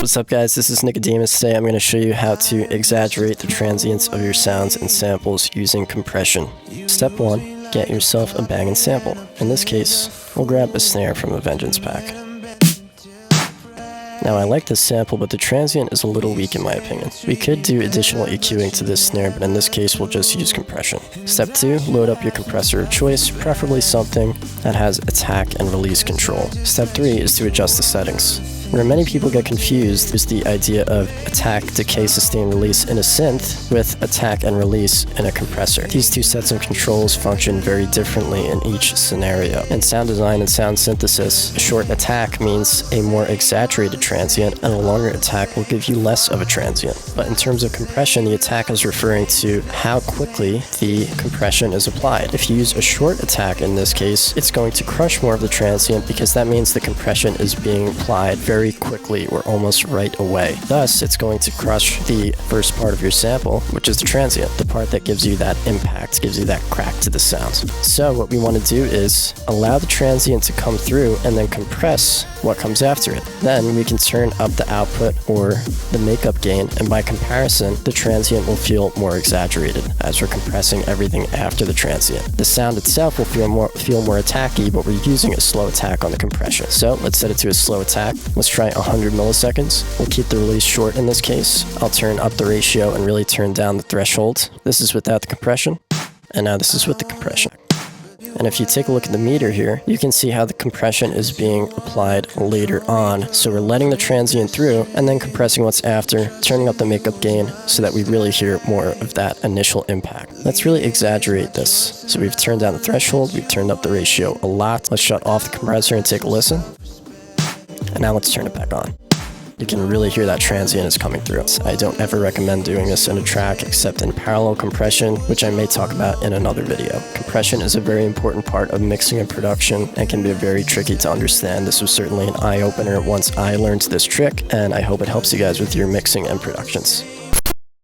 What's up guys, this is Nikademis. Today I'm going to show you how to exaggerate the transients of your sounds and samples using compression. Step 1, get yourself a bang and sample. In this case, we'll grab a snare from a Vengeance pack. Now I like this sample, but the transient is a little weak in my opinion. We could do additional EQing to this snare, but in this case we'll just use compression. Step 2, load up your compressor of choice, preferably something that has attack and release control. Step 3 is to adjust the settings. Where many people get confused is the idea of attack, decay, sustain, release in a synth with attack and release in a compressor. These two sets of controls function very differently in each scenario. In sound design and sound synthesis, a short attack means a more exaggerated transient, and a longer attack will give you less of a transient. But in terms of compression, the attack is referring to how quickly the compression is applied. If you use a short attack in this case, it's going to crush more of the transient because that means the compression is being applied very quickly or almost right away. Thus, it's going to crush the first part of your sample, which is the transient, the part that gives you that impact, gives you that crack to the sounds. So what we want to do is allow the transient to come through and then compress what comes after it. Then we can turn up the output or the makeup gain, and by comparison, the transient will feel more exaggerated as we're compressing everything after the transient. The sound itself will feel more attacky, but we're using a slow attack on the compression. So let's set it to a slow attack. Let's try 100 milliseconds. We'll keep the release short in this case. I'll turn up the ratio and really turn down the threshold. This is without the compression, and now this is with the compression. And if you take a look at the meter here, you can see how the compression is being applied later on. So we're letting the transient through and then compressing what's after, turning up the makeup gain so that we really hear more of that initial impact. Let's really exaggerate this. So we've turned down the threshold, we've turned up the ratio a lot. Let's shut off the compressor and take a listen. And now let's turn it back on. You can really hear that transient is coming through. I don't ever recommend doing this in a track except in parallel compression, which I may talk about in another video. Compression is a very important part of mixing and production and can be very tricky to understand. This was certainly an eye-opener once I learned this trick, and I hope it helps you guys with your mixing and productions.